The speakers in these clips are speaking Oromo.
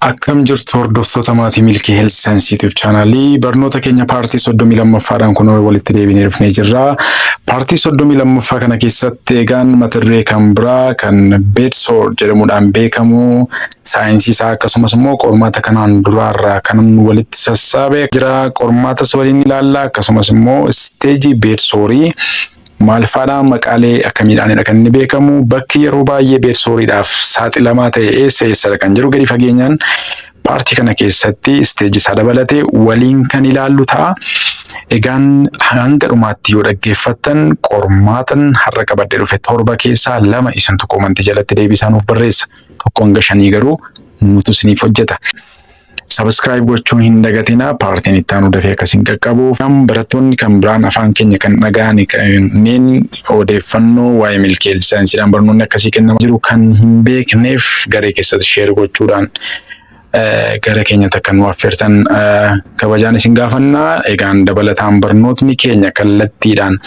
Akkam jirtu hordoftoota maatii Milkii Health Science YouTube chaanalii barnoota keenya paartii 32ffaadhaan kun walitti deebinee dhufnee jirra. Paartii 32ffaa kana keessatti egaan mata duree kan biraa kan bedsore jedhamuudhaan beekamu saayinsii isaa akkasumas immoo qormaata kanaan duraarraa kan walitti sassaabee jira. Qormaatas waliin ilaalla akkasumas immoo isteejii bedsorii maalfaadhaan maqaalee akkamiidhaanidha kan inni beekamu. Bakki yeroo baay'ee bedsoriidhaaf saaxilamaa ta'e eessadha kan jiru gadi fageenyaan paartii kana keessatti isteejii isaa dabalatee waliin kan ilaallu ta'a. Egaan hanga dhumaatti yoo dhaggeeffattan qormaatan har'a qabadee dhufe 7 keessaa 2 isintu komantii jalatti deebisaa nuuf barreessa. 1 hanga 5 garuu nutu isiniif hojjeta. Subscribe gochuun hin dagatina paartiin itti aanu dafee akkasiin qaqqabuuf barattoonni kan biraan afaan keenya kan dhaga'an kanneen odeeffannoo waa'ee Milkii Health Scienceedhaan barnoonni akkasii kennamaa jiru kan hin beekneef garee keessatti share gochuudhaan gara keenyatti akka nu affeertan kabajaan isin gaafannaa. Egaan dabalataan barnootni keenya kallattiidhaan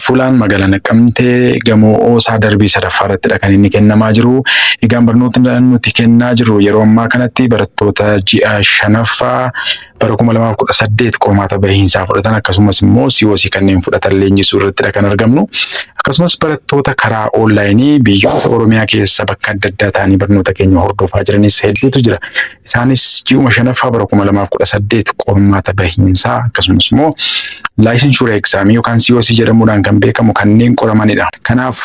fuulaan magaalaa Naqqamtee gamoo Oosaa darbii 3ffaarrattidha kan inni kennamaa jiru. Egaan barnootni nuti kennaa jirru yeroo ammaa kanatti barattoota ji'a 5ffaa bara 2018 qormaata bahiinsaa fudhatan akkasumas immoo COC kanneen fudhatan leenjisuu irrattidha kan argamnu. Akkasumas barattoota karaa onlaayinii biyyoota Oromiyaa keessa bakka adda addaa ta'anii barnoota keenya hordofaa jiranis hedduutu jira. Isaanis ji'uma 5ffaa bara 2018 qormaata bahiinsaa akkasumas immoo licensure exam yookaan COC jedhamuudhaan kan beekamu kanneen qoramanidha. Kanaaf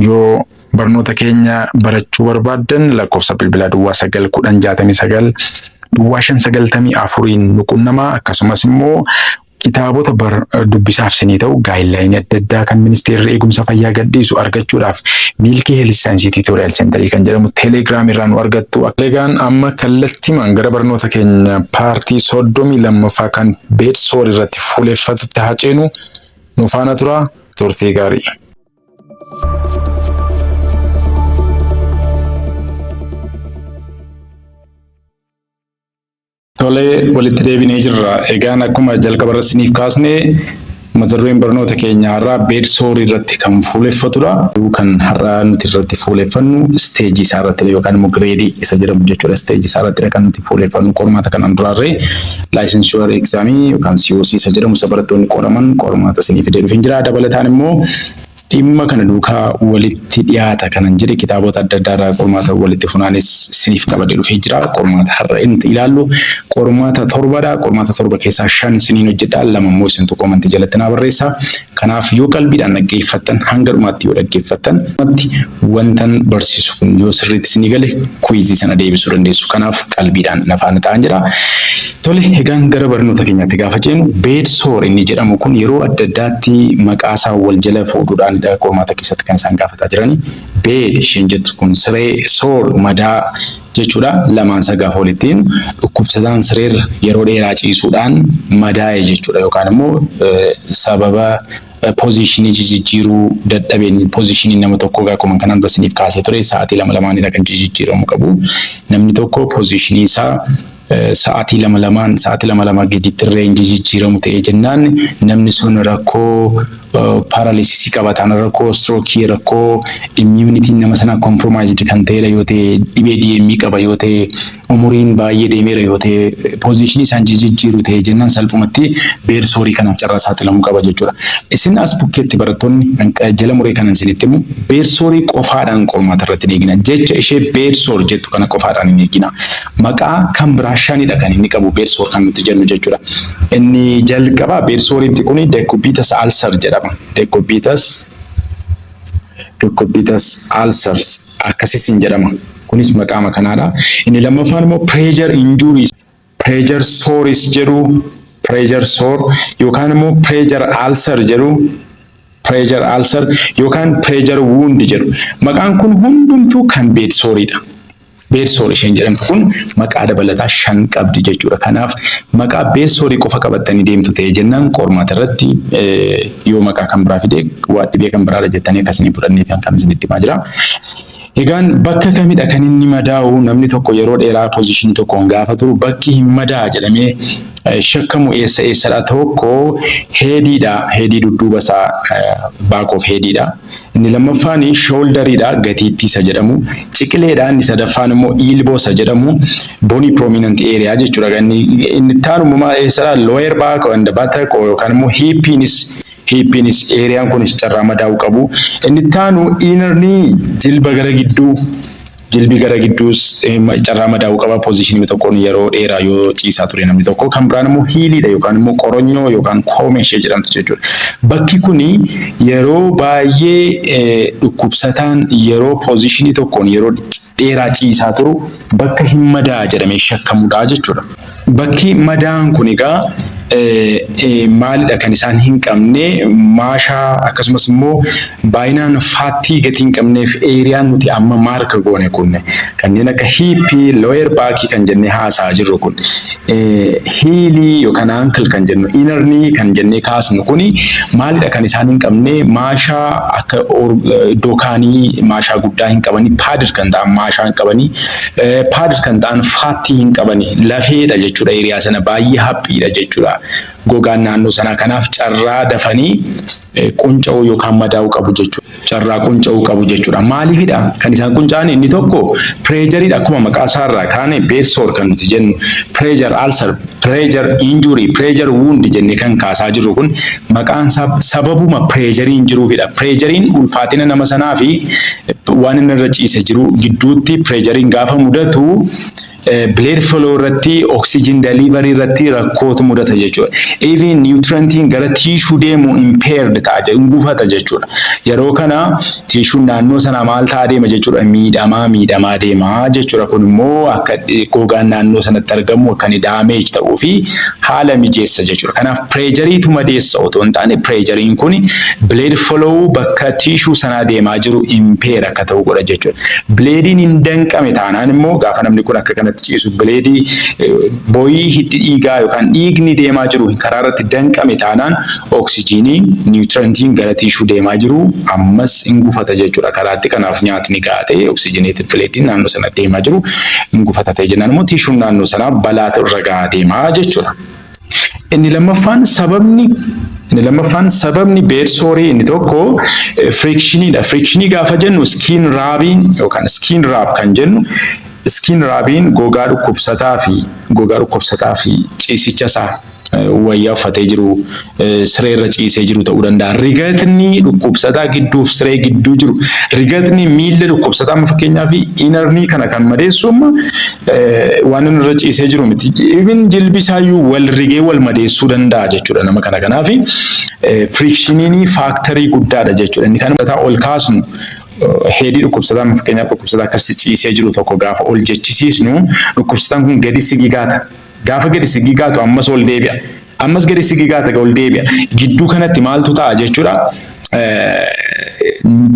yoo barnoota keenya barachuu barbaaddan lakkoofsa bilbilaa duwwaa 91069 duwwaa 594 nuqunnamaa akkasumas immoo kitaabota dubbisaaf sinii ta'u gaayidlaayinii adda addaa kan ministeerri eegumsa fayyaa gadhiisu argachuudhaaf Milkii Health Science Tutorial Center kan jedhamu Telegram irraa nu argattu. Egaan amma kallattiimaan gara barnoota keenya paartii 32ffaa kan bedsore irratti fuuleffatutti haa ceenu. Nu faana tura, turtii gaarii. Tole walitti deebinee jirra. Egaan akkuma jalqaba irratti isiniif kaasne mata dureen barnoota keenya har'aa bedsore irratti kan fuuleffatudha. Kan har'aa nuti irratti fuuleffannu isteejii isaa irratti yookaan immoo gireedii isa jedhamu jechuudha. Isteejii isaa irratti kan nuti fuuleffannu qormaata kanaan duraarree licensure exam yookaan COC isa jedhamu isa barattoonni qoraman qormaata isiniif fidee dhufee jira. Dabalataan immoo dhimma kana duukaa walitti dhiyaata kanan jedhe kitaabota adda addaa irraa qormaata walitti funaanis isiniif qabadee dhufee jira. Qormaata har'a nuti ilaallu qormaata 7dha. Qormaata 7 keessaa 5 isiniin hojjedha. 2 immoo isintu komantii jalatti naa barreessa. Kanaaf yoo qalbiidhaan dhaggeeffattan hanga dhumaatti yoo dhaggeeffattan wantan barsiisu kun yoo sirriitti isinii gale kuizii sana deebisuu dandeessu. Kanaaf qalbiidhaan nafaana ta'an jira. Tole egaan gara barnoota keenyaatti gaafa ceenu bedsore inni jedhamu kun yeroo adda addaatti maqaa isaa wal jala fuudhuudhaan qormaata keessatti kan isaan gaafataa jirani. Bed isheen jettu kun siree, sore madaa jechuudha. Lamaan isaa gaafa walittiin dhukkubsataan sireerra yeroo dheeraa ciisuudhaan madaa'e jechuudha yookaan immoo sababa positionii jijjiiruu dadhabeen positionii nama tokko akkuma kanaan basiniif kaasee ture sa'aatii 2 kan jijjiiramu qabu. Namni tokko positionii isaa sa'aatii 2 gaditti reenjii jijjiiramu ta'ee jennaan namni sun rakkoo paralysis qabataan rakkoo stroke rakkoo immunity nama sana compromised kan ta'e yoo ta'e dhibee DME qaba yoo ta'e umuriin baay'ee deemeera yoo ta'e position isaan jijjiiru ta'e jennaan salphumatti bedsore kanaaf carraa saaxilamuu qaba jechuudha. Isin as bukkeetti barattoonni jala muree kanan isinitti himu bedsore qofaadhaan qormaata irratti eegina. Jecha ishee bedsore jettu kana qofaadhaan hin eegina. Maqaa kan biraa 5dha kan inni qabu bedsore kan nuti jennu jechuudha. Inni jalqaba bedsoreen kun decubitus ulcer jedhama. Decubitus ulcers akkasiin jedhama. Kunis maqaa kanaadha. Inni lammaffaan immoo pressure injuries, pressure sores jedhu, pressure sore yookaan immoo pressure ulcer jedhu. Pressure ulcer yookaan pressure wound jedhu. Maqaan kun hundumtuu kan bedsoreedha. Bedsore isheen jedhamtu kun maqaa dabalataa 5 qabdi jechuudha. Kanaaf maqaa bedsore qofa qabattanii deemtu ta'e jennaan qormaata irratti yoo maqaa kan biraa fide waa dhibee kan biraadha jettanii akkasiin fudhannee kan isinitti himaa jira. Egaan bakka kamidha kan inni madaa'u namni tokko yeroo dheeraa position tokkoon gaafa turu bakki hin madaa jedhamee shakkamu eessadha tokko heediidha. Heedii dudduuba isaa back of heediidha. Inni lammaffaan shoulderiidha gatiittii isa jedhamu. Ciqileedha inni sadaffaan immoo elbow isa jedhamu. Bony prominent area jechuudha. Inni taanummaa eessadha lower back and buttock yookaan immoo hippiinis eeriyaan kunis carraa madaa'uu qabu. Inni taanu inner knee jilba gara gidduu jilbi gara gidduus carraa madaa'uu qaba positionii tokkoon yeroo dheeraa yoo ciisaa ture namni tokko. Kan biraan immoo hiiliidha yookaan immoo qoronyoo yookaan koomee ishee jedhamtu jechuudha. Bakki kuni yeroo baay'ee dhukkubsataan yeroo positionii tokkoon yeroo dheeraa ciisaa turu bakka hin madaa jedhamee shakkamudha jechuudha. Bakki madaan kun egaa maalidha kan isaan hin qabne maashaa akkasumas immoo baay'inaan faattii gatii hin qabneef eeriyaan nuti amma maarka goone kun kanneen akka hiippii lower baakii kan jennee haasaa jirru kun hiilii yookaan ankil kan jennu inarnii kan jennee kaasnu kuni maalidha kan isaan hin qabne maashaa akka iddoo kaanii maashaa guddaa hin qabanii paadir kan ta'an maashaa hin qabanii paadir kan ta'an faattii hin qabanii lafeedha jechuudha eeriyaa sana baay'ee haphiidha jechuudha. Gogaan naannoo sanaa kanaaf carraa dafanii qunca'uu yookaan madaa'uu qabu jechuudha. Carraa qunca'uu qabu jechuudha. Maaliifidha kan isaan qunca'an inni tokko pireejariidha akkuma maqaa isaarraa kaane beedsoor kan nuti jennu pireejar alsar pireejar injurii pireejar wuundi jennee kan kaasaa jirru kun maqaan sababuma pireejariin jiruufidha. Pireejariin ulfaatina nama sanaa fi waan inni irra ciise jiru gidduutti pireejariin gaafa mudatu blood flow irratti oxygen delivery irratti rakkootu mudata jechuudha. Even nutrientiin gara tissue deemu impaired ta'a gufata jechuudha. Yeroo kana tissue naannoo sana maal ta'a deema jechuudha miidhamaa deema jechuudha. Kun immoo akka gogaan naannoo sanatti argamu akka inni damage ta'uu fi haala mijeessa jechuudha. Kanaaf pireejariitu madeessa otoo hin taane pireejariin kun blood flow bakka tissue sanaa deemaa jiru impair akka ta'u godha jechuudha. Bleediin hin danqame taanaan immoo gaafa namni kun akka ciisu bileedii booyii hiddi dhiigaa yookaan dhiigni deemaa jiru karaa irratti danqame taanaan oksijiinii niwutiriyentiin gara tiishuu deemaa jiru ammas hin gufata jechuudha karaatti. Kanaaf nyaatni gahaa ta'e oksijineeted bileediin naannoo sana deemaa jiru hin gufata ta'e jennaan immoo tiishuun naannoo sanaa balaata irra gahaa deemaa jechuudha. Inni lammaffaan sababni beedsoorii inni tokko frikshiniidha. Frikshinii gaafa jennu skin raabiin yookaan skin raab kan jennu skin raabiin gogaa dhukkubsataa fi ciisicha isaa wayyaa uffatee jiru siree irra ciisee jiru ta'uu danda'a. Rigatni dhukkubsataa gidduuf siree gidduu jiru rigatni miilla dhukkubsataa amma fakkeenyaaf inarnii kana kan madeessu amma waan inni irra ciisee jiru miti. Even jilbi isaayyuu wal rigee wal madeessuu danda'a jechuudha nama kana. Kanaaf frikshiniin faaktarii guddaadha jechuudha. Inni kan ol kaasnu heedii dhukkubsataa amma fakkeenyaaf dhukkubsataa akkasii ciisee jiru tokko gaafa ol jechisiisnu dhukkubsataan kun gadi sigigaata. Gaafa gadi sigigaatu ammas ol deebi'a. Ammas gadi sigigaata ol deebi'a. Gidduu kanatti maaltu ta'a jechuudha.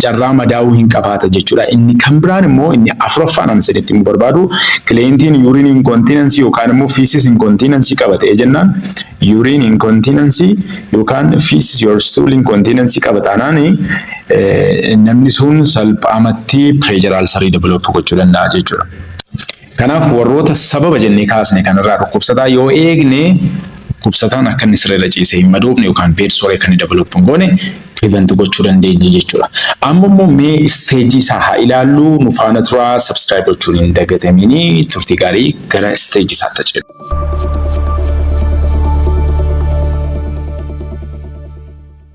Carraa madaa'uu hin qabaata jechuudha. Inni kan biraan immoo inni afuraffaan ani sadiitti immoo barbaadu kileentiin urine incontinency yookaan immoo feces incontinency qabatee jennaan. Urine incontinency yookaan feces or stool incontinency qabataanaan namni sun salphaamatti pressure ulcer develop gochuu danda'a jechuudha. Kanaaf warroota sababa jennee kaasne kanarraa dhukkubsataa yoo eegne dhukkubsataan akka inni siree irra ciisee hin madoofne yookaan beedsoorii akka inni develop hin goone prevent gochuu dandeenya jechuudha. Amma immoo mee isteejii isaa haa ilaallu nu faana turaa subscribe gochuun hin dagatamini turtii gaarii gara isteejii isaatti ceenu.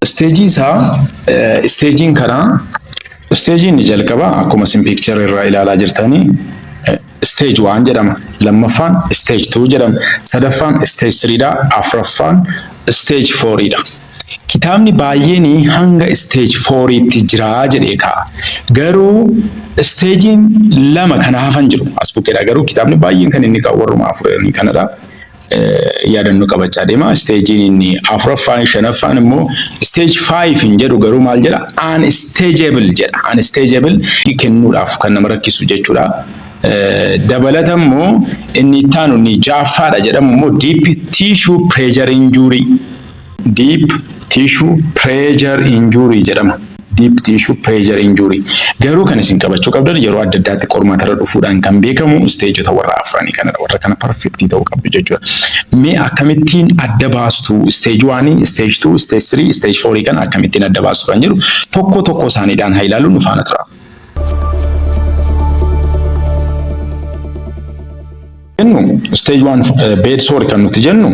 Isteejii isaa isteejiin kanaa isteejiin ni jalqaba akkuma isin picture irraa ilaalaa jirtanii stage 1 jedhama, lammaffaan stage 2 jedhama, sadaffaan stage 3 dha, afuraffaan stage 4 dha. Kitaabni baay'een hanga stage 4tti jira jedhee kaa'a. Garuu stagein lama kana hafan jiru as bukkeedha. Garuu kitaabni baay'een kan inni qabu warruma afuranii kanadha. Yaadannoo qabachaa deema. Stagein inni afuraffaan shanaffaan immoo stage 5 hin jedhu garuu maal jedha? Unstageable jedha. Unstageable kennuudhaaf kan nama rakkisu jechuudha. Dabalata immoo inni ittaanu inni ja'affaadha jedhamu immoo deep tissue pressure injury. Deep tissue pressure injury jedhama. deep tissue pressure injury. Garuu kan isin qabachuu qabdan yeroo adda addaatti qormaata irra dhufuudhaan kan beekamu isteejota warra afranii kanadha. Warra kana perfectii ta'uu qabdu jechuudha. Mee akkamittiin adda baastu stage 1, stage 2, stage 3, stage 4 kan akkamittiin adda baastu kan jedhu tokko tokko isaaniidhaan haa ilaallu nu faana tura. Stage 1 bed sore kan nuti jennu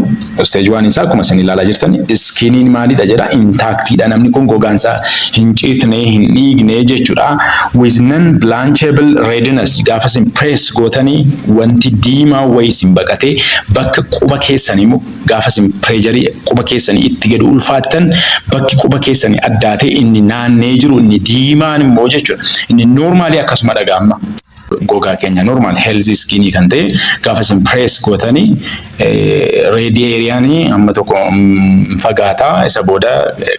stage 1 isaa akkuma isin ilaalaa jirtan skiniin maalidha jedha intaktidha namni kun gogaansaa hin ciifne hin dhiigne jechuudha with non blanchable redness gaafa isin press gootanii wanti diimaa wayii isin baqatee bakka quba keessanii immoo gaafa isin pressure quba keessanii itti gad ulfaattan bakki quba keessanii addaatee inni naannee jiru inni diimaan immoo jechuudha inni normally akkasuma dhagaama. Gogaa keenya normal healthy skin kan ta'e gaafa isin press gootanii red area ni amma tokko fagaataa isa booda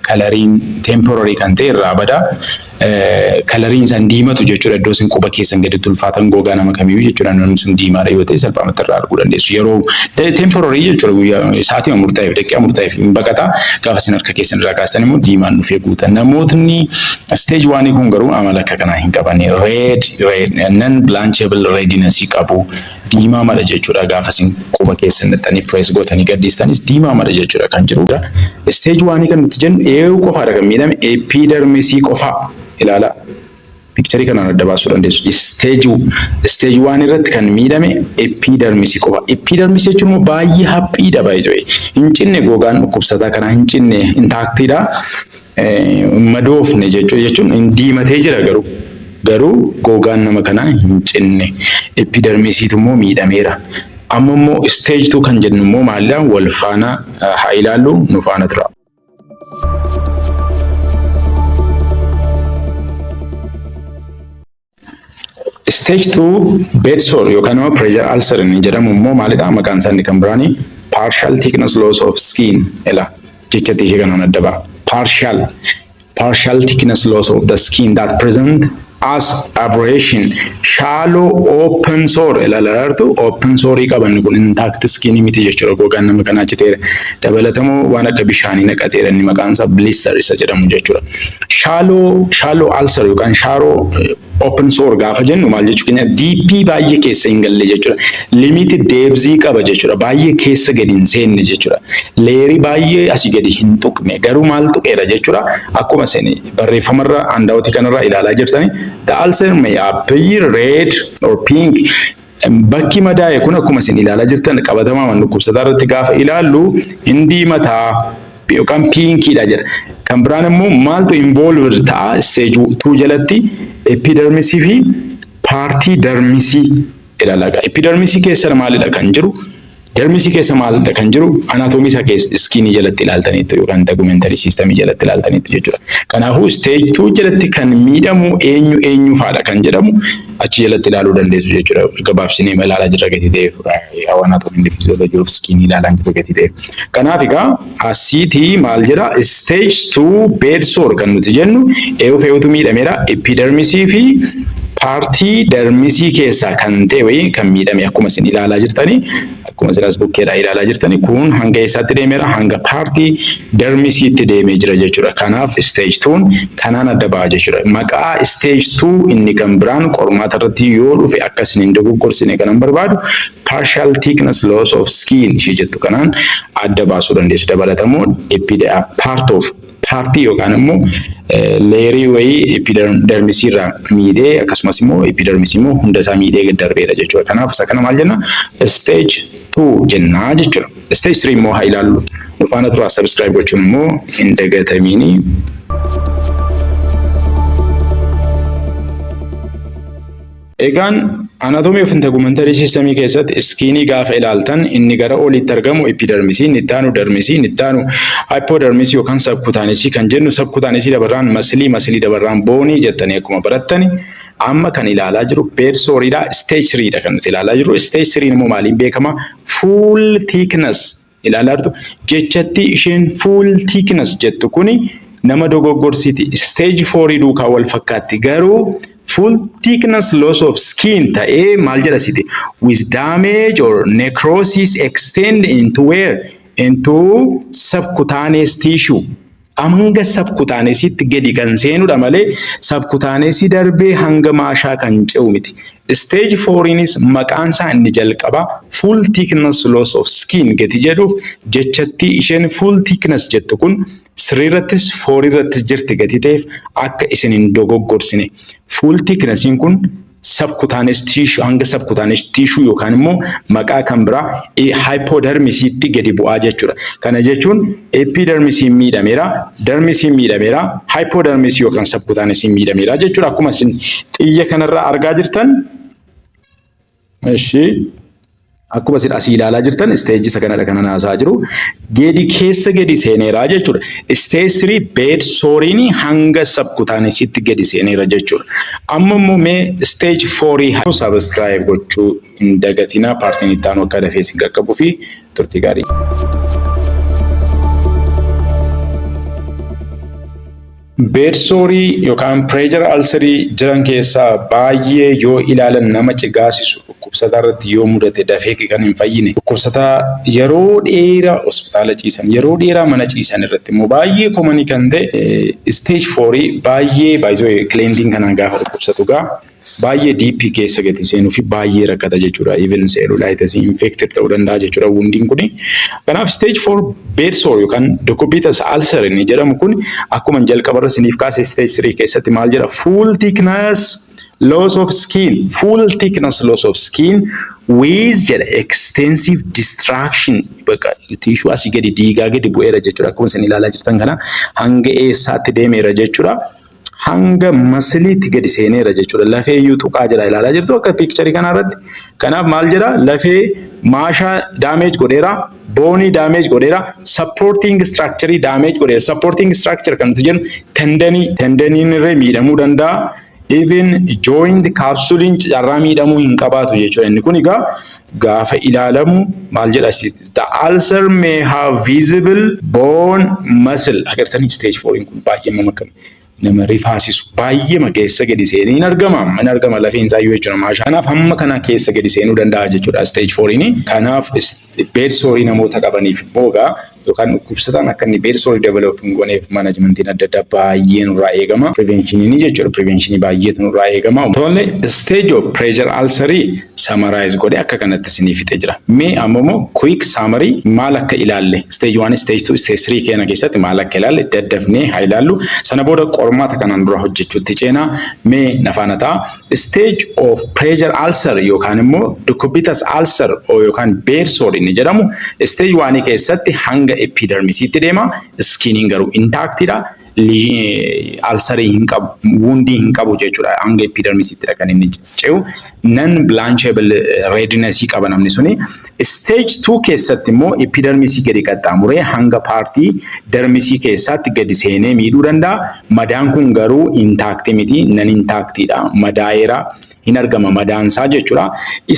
coloriin temporary kan ta'e irraa bada coloriin san diimatu jechuudha iddoo isin quba keessan gadi ulfaatan gogaa nama kamiyyuu jechuudha namni sun diimaadha yoo ta'e salphaamatti irraa arguu dandeessu yeroo temporary jechuudha guyyaa sa'aatii murtaa'eef daqiiqaa murtaa'eef hin baqata gaafa isin harka keessan irraa kaastan immoo diimaan dhufee guutan namootni stage 1 kun garuu amala akka kanaa hin qaban red non blanchable redness qabu diimaa mala jechuudha gaafa isin quba keessan dhattanii press gootanii gadhiistanis diimaa mala jechuudha kan jirudha stage 1 kan nuti jennu eewu qofaadha kan miidhame epidermis qofa ilaala picture kana adda baasuu dandeessu stage 1 irratti kan miidhame epidermis qofa epidermis jechuun immoo baay'ee haphiidha baay'ee hin cinne gogaan dhukkubsataa kana hin cinne intaktidha madoofne jechuun hin diimatee jira garuu gogaan nama kana hin cinne epidermisiitu immoo miidhameera amma immoo stage 2 kan jennu immoo maalidha wal faana haa ilaallu nu faana tura. Stage 2 bed sore yookaan immoo pressure ulcer ni jedhamu immoo maalidha maqaan isaanii kan biraanii partial thickness loss of skin ela jechatti ishee kanaan adda ba'a partial thickness loss of the skin that present as abrasion shallow open sore ilalartu open sore qabanni kun intact skin miti jechuudha gogaan nama kana achiteera dabalatamoo waan akka bishaanii naqateera inni maqaan isaa blister isa jedhamu jechuudha shallow ulcer yookaan shallow open sore gaafa jennu maal jechuudha deep baay'ee keessa hin galle jechuudha limited depth qaba jechuudha baay'ee keessa gadi hin seenne jechuudha leerii baay'ee asii gadi hin tuqne garuu maal tuqeera jechuudha akkuma isin barreeffamarra handaawwatii kanarra ilaalaa jirtanii the ulcer may appear red or pink bakki madaa'e kun akkuma isin ilaalaa jirtan qabatamaa waan dhukkubsataa irratti gaafa ilaallu hin diimataa yookaan pinkiidha jedha kan biraan immoo maaltu involved ta'a stage 2 jalatti epidermisii fi partii dermisii ilaalaga epidermisii keessa maalidha kan jiru dermisii keessa maalidha kan jiru anatomii isaa keessa skinii jalatti ilaaltaniitu yookaan documentary system jalatti ilaaltaniitu jechuudha kanaafuu stage 2 jalatti kan miidhamu eenyu faadha kan jedhamu achi jalatti ilaaluu dandeessu jechuudha gabaabsinee ilaalaa jirra gati ta'eef anatomii physiology of skin ilaalaa jirra gati ta'eef kanaaf egaa asiitii maal jedha stage 2 bed sore kan nuti jennu eewu miidhameera epidermisii fi partii dermisii keessaa kan ta'e wayii kan miidhame akkuma isin ilaalaa jirtanii akkuma isin as bukkeedhaa ilaalaa jirtanii kun hanga eessaatti deemeera hanga partii dermisiitti deemee jira jechuudha kanaaf stage 2 kanaan adda ba'a jechuudha maqaa stage 2 inni kan biraan qormaata irratti yoo dhufe akkasiin hin dogoggorsine kanan barbaadu partial thickness loss of skin ishee jettu kanaan adda baasuu dandeessu dabalatamoo part of partii yookaan immoo leerii wayii epidermisii irraa miidhee akkasumas immoo epidermisii immoo hunda isaa miidhee gad darbeera jechuudha kanaaf isa kana maal jenna stage 2 jennaa jechuudha stage 3 immoo haa ilaallu nu faana turaa subscribe gochuun immoo hin dagatamiini. Egaan anatomii of integumentary system keessatti skinii gaafa ilaaltan inni gara olitti argamu epidermisii, inni itti aanu dermisii, inni itti aanu hypodermisii yookaan subcutaneous kan jennu subcutaneous dabarraan masilii dabarraan boonii jettanii akkuma barattani amma kan ilaalaa jiru bed soreedha stage 3dha kan nuti ilaalaa jiru stage 3 immoo maaliin beekama full thickness ilaalaa jirtu jechatti isheen full thickness jettu kuni nama dogoggorsiiti stage 4 duukaa wal fakkaatti garuu full thickness loss of skin ta'ee maal jedhasite with damage or necrosis extend into where into subcutaneous tissue hanga sabkutaaneesitti gadi kan seenudha malee sabkutaaneesii darbee hanga maashaa kan ce'u miti. Stage 4inis maqaan isaa inni jalqaba full thickness loss of skin gati jedhuuf jechatti isheen full thickness jettu kun sirriirrattis fooriirrattis jirti gati ta'eef akka isin hin dogoggorsine. Full thicknessiin kun subcutaneous tissue hanga subcutaneous tissue yookaan immoo maqaa kan biraa hypodermisiitti gadi bu'aa jechuudha. Kana jechuun epidermisiin miidhameera, dermisiin miidhameera, hypodermis yookaan subcutaneousiin miidhameera jechuudha. Akkuma isin xiyya kanarraa argaa jirtan akkuma isin asii ilaalaa jirtan stage isa kanadha kana naasaa jiru. Gadi keessa gadi seeneera jechuudha. Stage 3 bed soreeni hanga subcutaneousiitti gadi seeneera jechuudha. Amma immoo mee stage 4 subscribe gochuu hin dagatina. Paartiin itti aanu akka dafee isin qaqqabuu fi turtii gaarii. Bed sorii yookaan pressure ulcerii jiran keessaa baay'ee yoo ilaalan nama cigaasisu dhukkubsataa irratti yoo mudate dafee kan hin fayyine dhukkubsataa yeroo dheeraa hospitaala ciisan yeroo dheeraa mana ciisan irratti immoo baay'ee komanii kan ta'e stage 4 baay'ee baay'ee cleansing kanaan gaafa dhukkubsatu baay'ee deep keessa gadi seenuu fi baay'ee rakkata jechuudha. Even cellulitis infected ta'uu danda'a jechuudha woundiin kuni. Kanaaf stage 4 bed sore yookaan decubitus ulcer inni jedhamu kun akkuma jalqaba irra siniif kaase stage 3 keessatti maal jedha full thickness loss of skin with jedha extensive destruction bakka tissue asii gadi diigaa gadi bu'eera jechuudha. Akkuma isin ilaalaa jirtan kana hanga eessaatti deemeera jechuudha. Hanga masiliitti gadi seeneera jechuudha. Lafee iyyuu tuqaa jira ilaalaa jirtu akka piikcharii kanarratti. Kanaaf maal jedha lafee maashaa damage godheera, boonii damage godheera, supporting structure damage godheera. Supporting structure kan nuti jennu tendaniin irree miidhamuu danda'a. Even joint capsuliin carraa miidhamuu hin qabaatu jechuudha. Inni kun egaa gaafa ilaalamu maal jedha the ulcer may have visible bone muscle. Agartanii stage 4 kun baay'ee nama rifaasisu baay'ee keessa gadi seenee hin argama lafeen isaa iyyuu jechuudha. Maashaa kanaaf hamma kana keessa gadi seenuu danda'a jechuudha stage 4 ni. Kanaaf bed sore namoota qabaniif immoo yookaan dhukkubsataan akka inni bed sore develop hin gooneef manaajmentiin adda addaa baay'ee nurraa eegama. Preventionii jechuudha. Preventionii baay'eetu nurraa eegama. Tole stage of pressure ulcerii summarize godhe akka kanatti isiniif fixee jira. Mee ammoo quick summary maal akka ilaalle stage 1 stage 2 stage 3 keena keessatti maal akka ilaalle daddafnee haa ilaallu. Sana booda qormaata kanaan dura hojjechuutti ceenaa mee nafaana ta'a. Stage of pressure ulcer yookaan immoo decubitus ulcer yookaan bed sore inni jedhamu stage 1 keessatti hanga epidermisiitti deema. Skiniin garuu intaktidha. Ulcerii hin qabu, woundii hin qabu jechuudha. Hanga epidermisiitti kan inni ce'u. Non blanchable redness qaba namni suni. Stage 2 keessatti immoo epidermisii gadi qaxxaamuree hanga paartii dermisii keessatti gadi seenee miidhuu danda'a. Madaan kun garuu intakti miti, non intaktidha. Madaa'eera. Hin argama madaansaa jechuudha.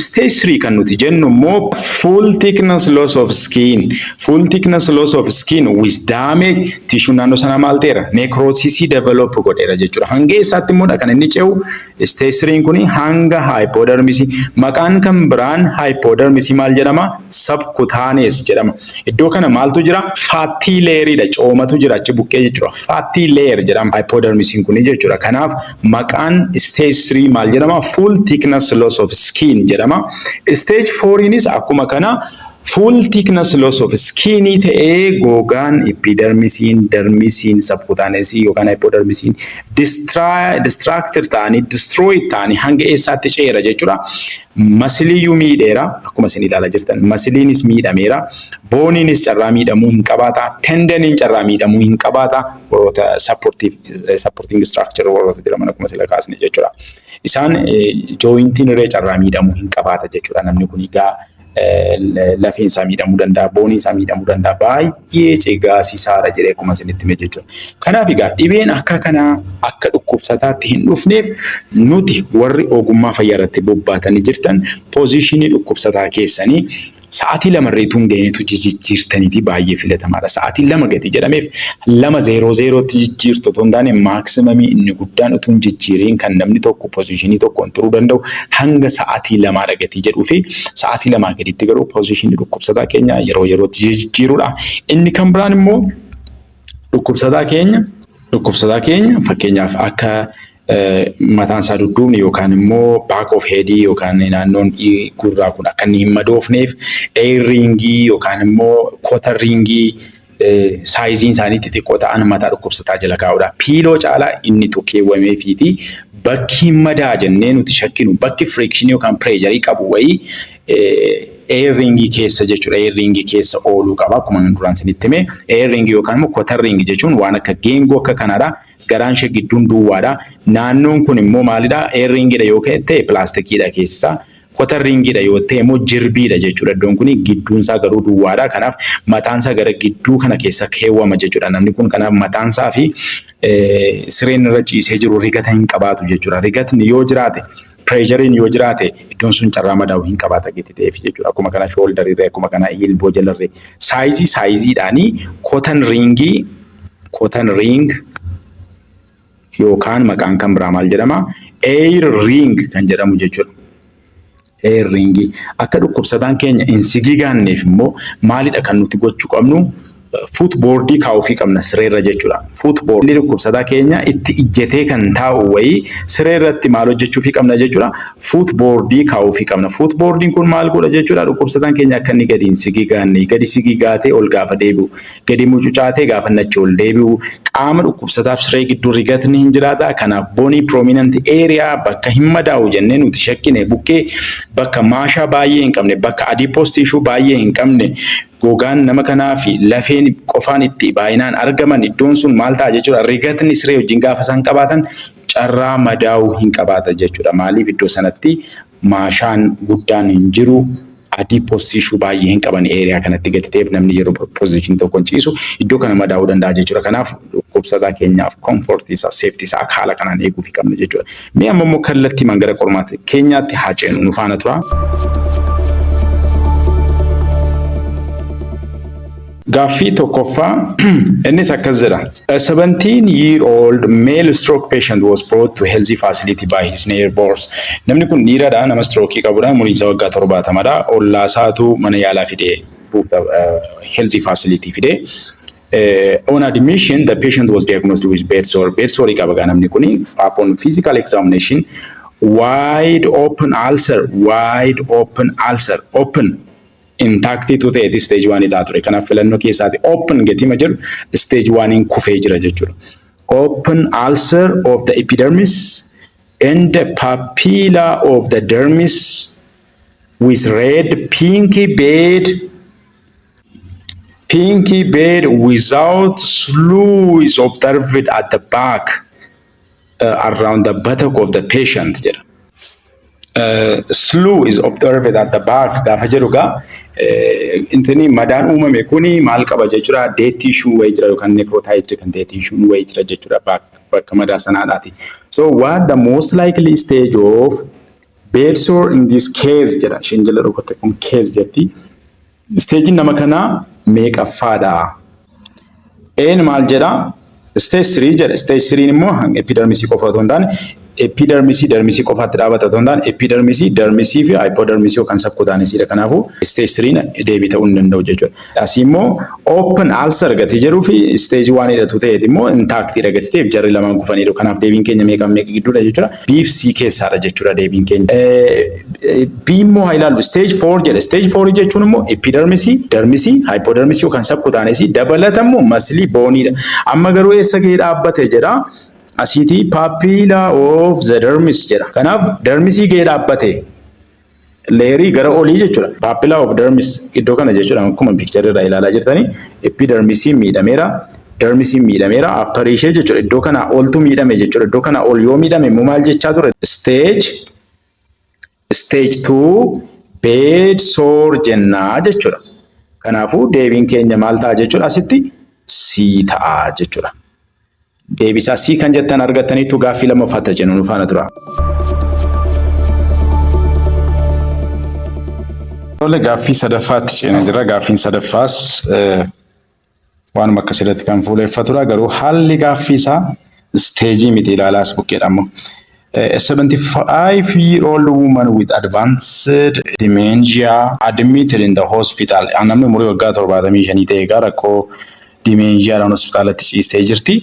Stage 3 kan nuti jennu immoo full thickness loss of skin. Full thickness loss of skin with damage tissue naannoo sana maal ta'eera necrosis develop godheera jechuudha. Hanga eessaatti immoo kan inni ce'u stage 3 kuni hanga hypodermis. Maqaan kan biraan hypodermis maal jedhama? Subcutaneous jedhama. Iddoo kana maaltu jira? Fatty layer'idha. Coomatu jira achi bukkee jechuudha. Fatty layer jedhama hypodermis kuni jechuudha. Kanaaf maqaan stage 3 maal jedhama? Full thickness loss of skin jedhama. Stage 4inis akkuma kana full thickness loss of skin ta'ee gogaan epidermisiin, dermisiin, subcutaneous yookaan hypodermisiin distracted ta'anii, destroyed ta'anii hanga eessaatti ce'eera jechuudha. Masiliyyuu miidheera akkuma isin ilaalaa jirtan. Masiliinis miidhameera. Booniinis carraa miidhamuu hin qabaata. Tendaniin carraa miidhamuu hin qabaata. Warroota supporting structure warroota jedhaman akkuma sila kaasne jechuudha. Isaan jointiin irree carraa miidhamuu hin qabaata jechuudha. Namni kun egaa lafeen isaa miidhamuu danda'a, boonii isaa miidhamuu danda'a. Baay'ee cegaasisaadha jedhee akkuma isinitti hime jechuudha. Kanaaf egaa dhibeen akka kanaa akka dhukkubsataatti hin dhufneef nuti warri ogummaa fayyaa irratti bobbaatanii jirtan poozishinii dhukkubsataa keessanii sa'aatii lama irreetuun ga'initu jijjiirtaniiti baay'ee filatamaadha. Sa'aatii lama gati jedhameef 2:00tti jijjiirtu otoo hin taane maaksimamii inni guddaan utuu hin jijjiiriin kan namni tokko poozishinii tokkoon turuu danda'u hanga sa'aatii lamaadha gati jedhuu fi sa'aatii lamaa gaditti garuu poozishinii dhukkubsataa keenya yeroo yerootti jijjiiruudha. Inni kan biraan immoo dhukkubsataa keenya fakkeenyaaf akka mataan isaa dudduubni yookaan immoo back of head yookaan naannoon gurraa kun akka inni hin madoofneef ear ringii yookaan immoo quarter ringii saayiziin isaanii xixiqqoo ta'an mataa dhukkubsataa jala kaa'udha. Piiloo caalaa inni tokkeewwameefiiti bakki madaa jennee nuti shakkinu bakki friction yookaan pressure qabu wayii air ringii keessa jechuudha. Air ringii keessa ooluu qaba akkuma duraan isinitti hime. Air ringii yookaan immoo quarter ringii jechuun waan akka geengoo akka kanaadha. Garaan ishee gidduun duwwaadha. Naannoon kun immoo maalidha? Air ringiidha yoo ta'e pilaastikiidha keessa. Quarter ringiidha yoo ta'e immoo jirbiidha jechuudha. Iddoon kun gidduun isaa garuu duwwaadha. Kanaaf mataan isaa gara gidduu kana keessa keewwama jechuudha. Namni kun kanaaf mataan isaa fi sireen irra ciisee jiru rigata hin qabaatu jechuudha. Rigatni yoo jiraate pressure yoo jiraate iddoon sun carraa madaa'uu hin qabaata gati ta'eef jechuudha. Akkuma kana shoulder irra akkuma kana elbow jalarra saayiziidhaanii cotton ring yookaan maqaan kan biraa maal jedhama? Air ring kan jedhamu jechuudha. Air ring akka dhukkubsataan keenya hin sigigaanneef immoo maalidha kan nuti gochuu qabnu? Footboardii kaa'uufii qabna sireerra jechuudha. Footboardii dhukkubsataa keenya itti ijjetee kan taa'u wayii sireerratti maal hojjechuufii qabna jechuudha. Footboardii kaa'uufii qabna. Footboardiin kun maal godha jechuudha? Dhukkubsataan keenya akka inni gadi hin sigigaanne, gadi sigigaatee ol gaafa deebi'u, gadi mucucaatee gaafa nachi ol deebi'u, qaama dhukkubsataaf siree gidduu rigatni hin jiraata. Kanaaf bony prominent area bakka hin madaa'u jennee nuti shakkine bukkee bakka maashaa baay'ee hin qabne, bakka adipose tissue baay'ee hin qabne, gogaan nama kanaa fi lafeen qofaan itti baay'inaan argaman iddoon sun maal ta'a jechuudha. Rigatni siree wajjin gaafa isaan qabaatan carraa madaa'uu hin qabaata jechuudha. Maaliif iddoo sanatti maashaan guddaan hin jiru, adipose tissue baay'ee hin qaban eeriyaa kanatti gadi ta'eef namni yeroo position tokkoon ciisu iddoo kana madaa'uu danda'a jechuudha. Kanaaf dhukkubsataa keenyaaf comfort isaa, safety isaa haala kanaan eeguufii qabna jechuudha. Mee amma immoo kallattii gara qormaata keenyaatti haa ceenu nu faana tura. Gaaffii tokkoffaa innis akkas jedha. A 17-year-old male stroke patient was brought to healthy facility by his neighbors. Namni kun dhiiradha, nama stroke qabudha, umuriin isaa waggaa 70dha. Ollaa isaatu mana yaalaa fidee healthy facility fidee. On admission, the patient was diagnosed with bed sore. Bed sore qaba namni kuni. Upon physical examination, wide open ulcer, open. Intact to the stage 1 ita ture. Kanaaf filannoo keessaati open getima jedhu stage 1 in kufee jira jechuudha. Open ulcer of the epidermis and the papilla of the dermis with red pinky bed without slough is observed at the back around the buttock of the patient jedha. Slough is observed at the back gaafa jedhu intini madaan uumame kuni maal qaba jechuudha. Dead tissue wayii jira yookaan necrotized kan ta'e tissue wayii jira jechuudha bakka madaa sanaadhaati. So what the most likely stage of bed sore in this case jedha. Isheen jala rukutte kun case jetti. Stage nama kanaa meeqaffaadha? Een maal jedha? Stage 3 jedha. Stage 3 immoo epidermis qofa otoo hin taane dermisii qofaatti dhaabata otoo hin taane epidermisii, dermisii fi hypodermisii yookaan subcutaneousdha. Kanaafuu stage 3 deebii ta'uu hin danda'u jechuudha. Asii immoo open ulcer gati jedhuu fi stage 1 hidhatu ta'eeti immoo intaactidha gati ta'eef jarri lamaan kufaniidha. Kanaaf deebiin keenya meeqa gidduudha jechuudha. B fi C keessaadha jechuudha deebiin keenya. B immoo haa ilaallu stage 4 jedha. Stage 4 jechuun immoo epidermisii, dermisii, hypodermisii yookaan subcutaneousii dabalata immoo maslii booniidha. Amma garuu eessa gahee dhaabbate jedha. Asiti papilla of the dermis jedha. Kanaaf dermisii gahee dhaabbate leerii gara olii jechuudha. Papilla of dermis iddoo kana jechuudha. Akkuma picture irraa ilaalaa jirtanii epidermisii miidhameera, dermisii miidhameera, upper ishee jechuudha. Iddoo kana oltu miidhame jechuudha. Iddoo kana ol yoo miidhame immoo maal jechaa ture? Stage 2 bed sore jennaa jechuudha. Kanaafuu deebiin keenya maal ta'a jechuudha? Asitti C ta'a jechuudha. Deebisaa C kan jettan argataniitu gaaffii lammaffaatti jennu nu faana tura. Gaaffii sadaffaatti ceena jira. Gaaffiin sadaffaas waanuma akkasirratti kan fuuleeffatudha. Garuu haalli gaaffii isaa isteejii miti ilaalaas bukkeedhamu. A 75-year-old woman with advanced dementia admitted in the hospital. Namni umurii waggaa 75 ta'e rakkoo dimensiyaadhaan hospitaalatti ciistee jirti.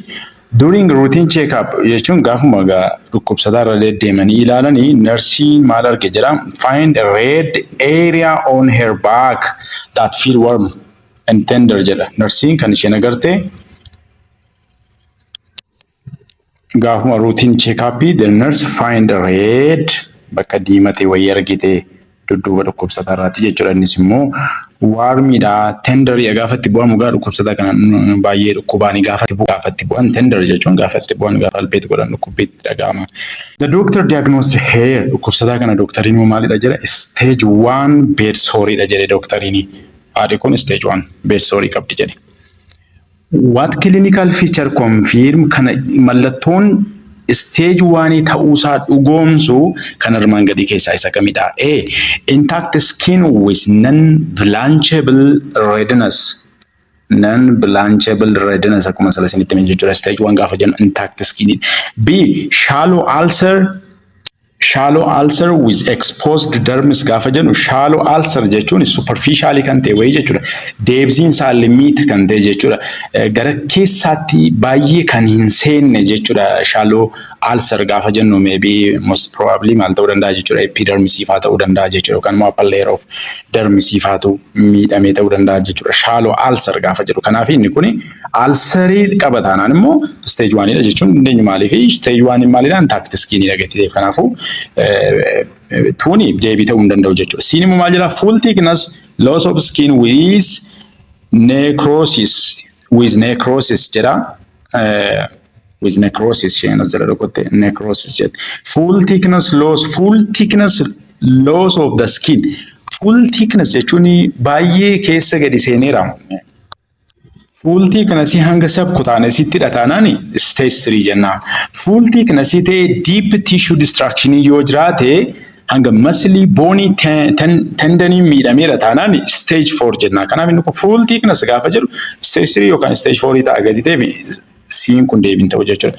During routine check-up jechuun gaafuma dhukkubsataa irra deddeemanii ilaalanii narsiin maal arge jedha find a red area on her back that feel warm and tender jedha. Narsiin kan isheen agarte gaafuma routine check-up the nurse find a red bakka diimate wayii argite dudduuba dhukkubsataa irraati jechuudha. Innis immoo warmidha tender gaafatti bu'amu gaa dhukkubsataa kana baay'ee dhukkubaanii gaafatti bu'an tender jechuun gaafatti bu'an gaafa albeetti godhan dhukkubbiitti dhaga'ama. The doctor diagnosed her dhukkubsataa kana doktariin maalidha jedha stage 1 bed soreedha jedhe doktariin. Haadhi kun stage 1 bed soree qabdi jedhe. What clinical feature confirm kana mallattoon stage 1 ta'uusaa dhugoomsu kan armaan gadii keessaa isa kamidha? A. Intact skin with non-blanchable redness. Non-blanchable redness akkuma salasinitti min jechuudha. Stage 1 gaafa jennu intact skin. B. Shallow ulcer with exposed dermis gaafa jennu shallow ulcer jechuun superficially kan ta'e wayii jechuudha. Deebziin isaa limit kan ta'e jechuudha. Gara keessaatti baay'ee kan hin seenne jechuudha. Shallow ulcer gaafa jennu maybe most probably maal ta'uu danda'a jechuudha. Epidermisiif haa ta'uu danda'a jechuudha. Yookaan immoo upper layer of dermisiif haa ta'u miidhamee ta'uu danda'a jechuudha. Shallow ulcer gaafa jedhu. Kanaaf inni kuni ulcerii qaba taanaan immoo stage 1dha jechuun dandeenyu maaliifi stage 1 maalidha intact skinidha gatii kanaafuu tuuni deebii ta'uu hin danda'u jechuudha. Siin immoo maal jedha full thickness loss of skin with necrosis jedha. With necrosis isheen as jala dhukkubte necrosis jedha. Full thickness loss of the skin. Full thickness jechuun baay'ee keessa gadi seeneera. Full thickness hanga subcutaneous'tti dhataanaani stage 3 jenna. Full thickness ta'e deep tissue destruction yoo jiraate hanga muscle bone tendon miidhameera taanaani stage 4 jenna. Kanaaf inni kun full thickness gaafa jedhu stage 3 yookaan stage 4 ta'a gadi ta'e siin kun deebiin ta'u jechuudha.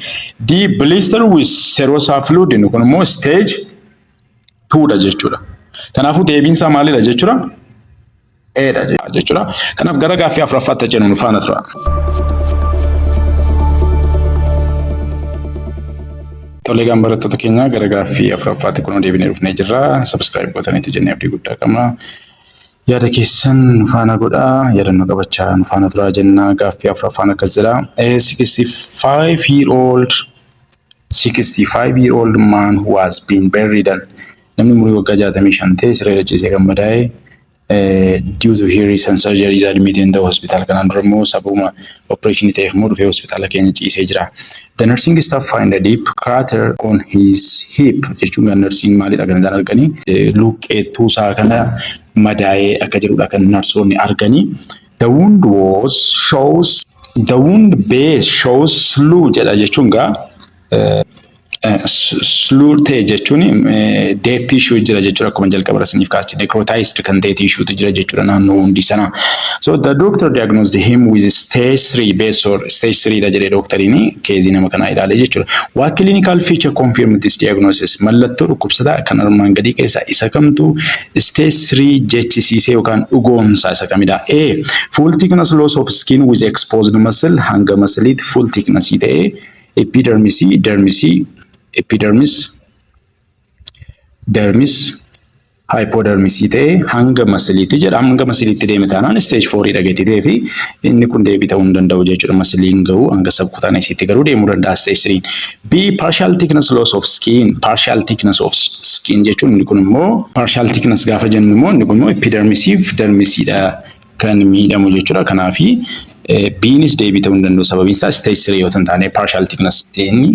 Deep blister with serosa fluid inni kun immoo stage 2 dha jechuudha. Kanaafuu deebiin isaa maalidha jechuudha? Eedha jechuudha. Kanaaf gara gaaffii afuraffaatti jennu faana tura. Tolee barattoota keenya gara gaaffii afuraffaatti kun deebinee dhufnee jirra. Subscribe gootaniitu jennee abdii guddaa qabna. Yaada keessan faana godhaa. Yaadannoo qabachaa faana turaa jenna. Gaaffii afuraffaan akkas jedha. A 65-year-old man who has been bedridden. Namni umurii waggaa 65 ta'e siree irra ciisee gammadaa'e due to her recent surgery is admitted in the hospital. Kanaan dura immoo sababuma operation ta'eef immoo dhufee hospitaala keenya ciisee jira. The nursing staff find a deep crater on his hip. Jechuun nursing maalidha kan isaan arganii luqqeettuu isaa kana madaa'ee akka jirudha kan narsoonni arganii. The wound base shows slough jedha jechuun gaa slough ta'e jechuun dead tissue jira jechuudha akkuma jalqaba rasniif kaasti necrotized kan ta'e tissue jira jechuudha naannoo hundi sana. So the doctor diagnosed him with stage 3 base or stage 3 dha jedhee doktariin keezii nama kanaa ilaale jechuudha. What clinical feature confirmed this diagnosis? Mallattoo dhukkubsataa kan armaan gadii keessaa isa kamtu stage 3 jechisiisee yookaan dhugoomsaa isa kamidha? A. Full thickness loss of skin with exposed muscle hanga muscleetti full thickness ta'e epidermis, dermis, hypodermis ta'e hanga masiliitti jedha. Hanga masiliitti deeme taanaan stage 4 dhagatti ta'ee fi inni kun deebii ta'uu hin danda'u jechuudha. Masiliin ga'u hanga subcutaneous'tti garuu deemuu danda'a stage 3. B. Partial thickness loss of skin. Partial thickness of skin jechuun inni kun immoo partial thickness gaafa jennu immoo inni kun immoo epidermisiif dermisiidha kan miidhamu jechuudha. Kanaafi B's deebii ta'uu hin danda'u sababiin isaa stage 3 yoo taane partial thickness inni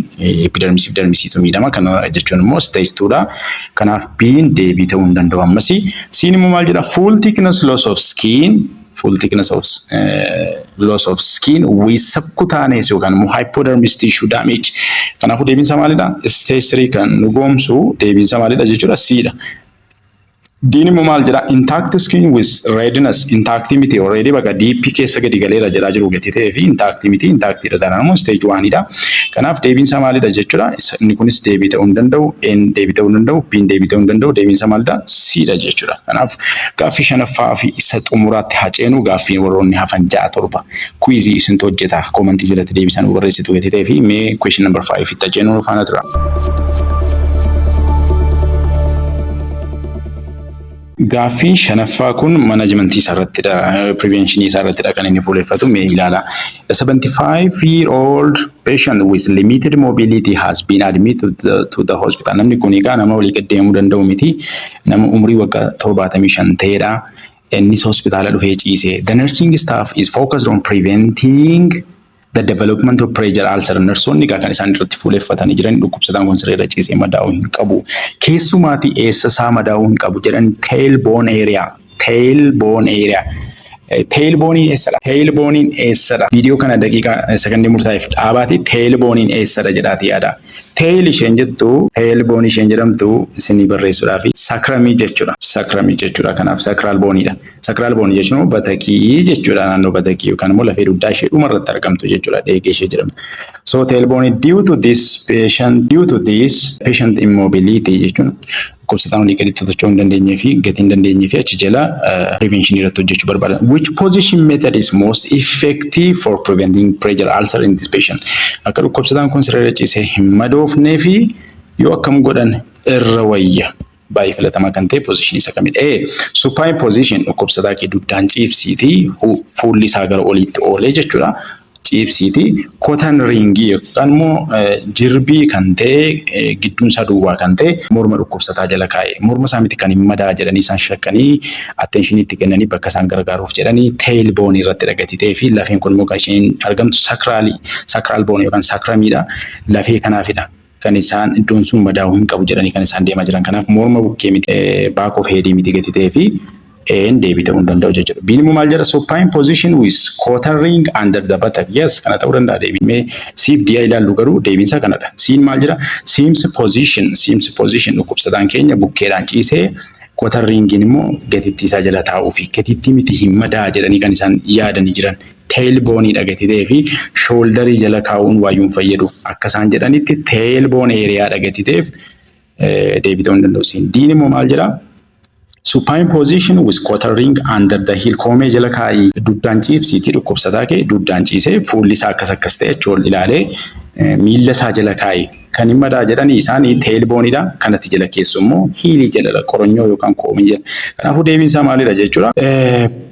epidermisiif dermisiitu miidhama kana jechuun immoo stage 2 dha. Kanaaf B'n deebii ta'uu hin danda'u ammasi. C'n immoo maal jedha full thickness loss of skin with subcutaneous yookaan immoo hypodermis tissue damage. Kanaafuu deebiin isaa maalidha? Stage 3 kan dhugoomsu deebiin isaa maalidha jechuudha? C dha. Diin immoo maal jedha? Intact skin with redness. Intact miti already bakka deep keessa gadi galeera jedhaa jiru gati ta'ee fi intact miti intact dha. Daran immoo stage 1 dha. Kanaaf deebiinsa maalidha jechuudha? Inni kunis deebii ta'uu hin danda'u, N deebii ta'uu hin danda'u, P deebii ta'uu hin danda'u. Deebiinsa maalidha? C dha jechuudha. Kanaaf gaaffii shanaffaa fi isa xumuraatti haa ceenu gaaffiin warroonni hafan 6-7 kuizii isintu hojjeta. Komentii jalatti deebisan barreessitu gati ta'ee fi mee question number 5 itti haa ceenu faana tura. Gaaffii shanaffaa kun manaajmentii isaarrattidha. Preventionii isaarrattidha kan inni fuulleffatu mee ilaala. A 75-year-old patient with limited mobility has been admitted to the hospital. Namni kun egaa nama walii gad deemuu danda'u miti. Nama umrii waggaa 75 ta'edha. Innis hospitaala dhufee ciise. The nursing staff is focused on preventing the development of pressure ulcer. Nursoonni kan isaan irratti fuulleffatanii jiran dhukkubsataan kun siree irra ciisee madaa'uu hin qabu. Keessumaatii eessa isaa madaa'uu hin qabu jedhan tailbone area. Tailbone area. Tailbone eessadha? Tailbone eessadha? Viidiyoo kana daqiiqaa sekondii murtaa'eef dhaabaati tailbone eessadha jedhaati yaada. Tail isheen jettu tailbone isheen jedhamtu isinii barreessuudhaaf sacrami jechuudha. Sacrami jechuudha. Kanaaf sacral bone dha. Sacral bone jechuun batakii jechuudha. Naannoo batakii yookaan immoo lafee dugdaa ishee dhumarratti argamtu jechuudha. Dheegee ishee jedhamtu. So tailbone due to this patient immobility jechuun dhukkubsataan olii gadi to'achuu hin dandeenyee fi gatii hin dandeenyee fi achi jala prevention irratti hojjechuu barbaada. Which position method is most effective for preventing pressure ulcer in this patient? Akka dhukkubsataan kun siree irra ciisee hin madoofnee fi yoo akkam godhan irra wayya. Baay'ee filatamaa kan ta'e position isa kamidha? Supine position dhukkubsataa kee duddaan ciibsiitii fuulli isaa gara oliitti oolee jechuudha. Ciibsiitii cotton ringii yookaan immoo jirbii kan ta'e gidduun isaa duwwaa kan ta'e morma dhukkubsataa jala kaa'e. Morma isaa miti kan hin madaa jedhanii isaan shakkanii attention itti kennanii bakka isaan gargaaruuf jedhanii tailbone irratti dhagati ta'ee fi lafeen kun immoo kan isheen argamtu sacral bone yookaan sacramiidha. Lafee kanaafidha. Kan isaan iddoon sun madaa'uu hin qabu jedhanii kan isaan deemaa jiran. Kanaaf morma bukkee miti back of head miti gati ta'ee fi deebii ta'uu hin danda'u jechuudha. Biin immoo maal jedha? Supine position with cotton ring under the buttock. Yes, kana ta'uu danda'a deebiin. Mee siif diyaa ilaallu garuu deebiinsa kanadha. Siin maal jedha? Seams position dhukkubsataan keenya bukkeedhaan ciisee cotton ringiin immoo gatittii isaa jala taa'uu fi gatittii miti hin madaa jedhanii kan isaan yaadanii jiran. Tailbone dha gati ta'ee fi shoulderii jala kaa'uun waayyuu hin fayyadu. Akka isaan jedhanitti tailbone area dha gati ta'eef deebii ta'uu hin danda'u. Siin diin immoo maal jedha? Supine position with cotton ring under the heel. Koomee jala kaa'ii duddaan ciibsiitii dhukkubsataa kee duddaan ciisee fuulli isaa akkas ta'e achi ilaalee miilla isaa jala kaa'ii. Kan hin madaa jedhanii isaanii tailbone dha. Kanatti jala keessu immoo hiilii jala qoronyoo yookaan koomee jala. Kanaafuu deebiin isaa maalidha jechuudha?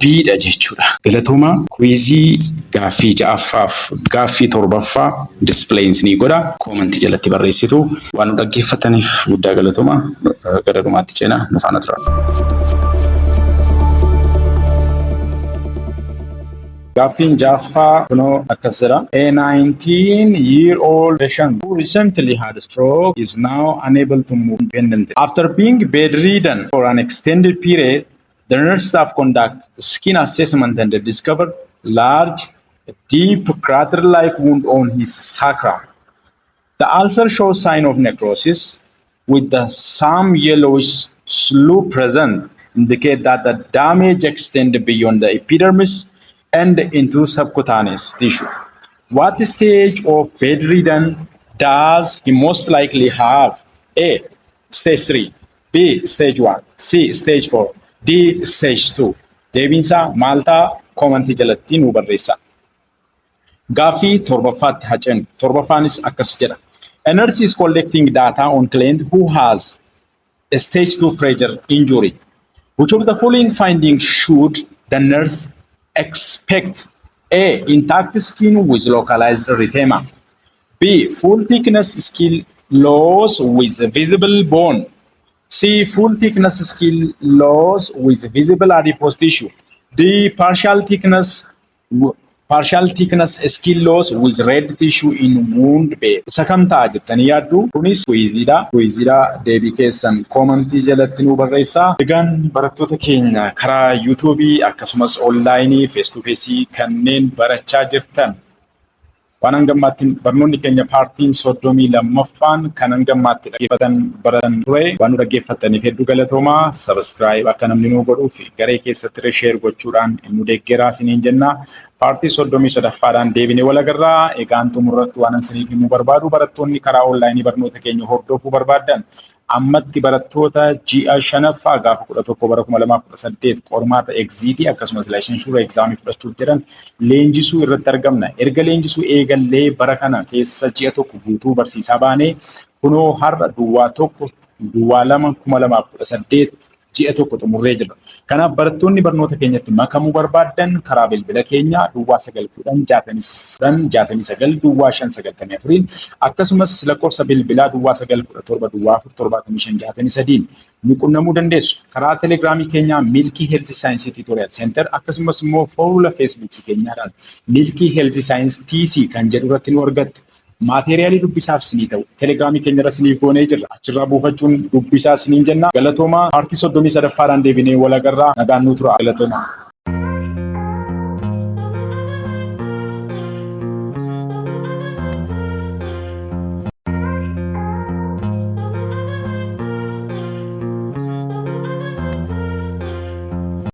B dha jechuudha. Galatooma kuizii gaaffii 6ffaaf gaaffii 7ffaa displays ni godha. Komentii jalatti barreessitu. Waan nu dhaggeeffataniif guddaa galatooma. Gara dhumaatti ceenaa nu faana tura. Gaaffiin 6ffaa kunoo akkas jedha. A 19-year-old patient who recently had a stroke is now unable to move independently. After being bedridden for an extended period, the nurse staff conduct skin assessment and they discovered large, deep crater-like wound on his sacrum. The ulcer shows sign of necrosis with some yellowish slough present, indicate that the damage extended beyond the epidermis and into subcutaneous tissue. What stage of bedridden does he most likely have? A. Stage 3. B. Stage 1. C. Stage 4. D. Stage 2. Deebiinsa maaltaa komentii jalatti nu barreessa. Gaaffii 7ffaatti hacen. 7ffaanis akkas jedha. A nurse is collecting data on client who has a stage 2 pressure injury. Which of the following findings should the nurse expect? A. Intact skin with localized erythema. B. Full thickness skin loss with visible bone. C. Full thickness skin loss with visible adipose tissue. D. Partial thickness skin loss with red tissue in wound bed. Isa kam ta'a jettanii yaaddu? Kunis kuiziidha. Kuiziidha deebii keessan komentii jalatti nu barreessaa. Egaan barattoota keenya karaa yuutuubii akkasumas onlaayinii fees tu feesii kanneen barachaa jirtan waan hangammaattiin barnoonni keenya paartiin 32ffaan kan hangammaatti dhaggeeffatan baratan ture waan nu dhaggeeffataniif hedduu galatoomaa. Subscribe akka namni nu godhuuf garee keessatti share gochuudhaan nu deeggaraa isiniin jenna. Paartii 33ffaadhaan deebinee wal agarraa. Egaan xumurratti waan isiniif himuu barbaadu barattoonni karaa onlaayinii barnoota keenya hordofuu barbaadan ammatti barattoota ji'a 5ffaa gaafa 11 bara 2018 qormaata eegziitii akkasumas laayisenshuura egzaamii fudhachuuf jedhan leenjisuu irratti argamna. Erga leenjisuu eegallee bara kana keessa ji'a tokko guutuu barsiisaa baanee kunoo har'a duwwaa 2 2018 ji'a tokko xumurree jira. Kanaaf barattoonni barnoota keenyatti makamuu barbaadan karaa bilbila keenya duwwaa 910 duwwaa 594 akkasumas lakkoofsa bilbilaa duwwaa 917 duwwaa 475 nu qunnamuu dandeessu. Karaa telegiraamii keenyaa Milkii Health Science Tutorial Center akkasumas immoo fuula feesbuukii keenyaadhaan Milkii Health Science TC kan jedhu irratti nu argattu. Maateriyaali dubbisaaf isinii ta'u telegiraamii keenya irra isiniif goonee jirra. Achirraa buufachuun dubbisaa isiniin jenna. Galatoomaa paartii 33ffaadhaan deebinee wal agarraa. Nagaan nuu tura. Galatoomaa.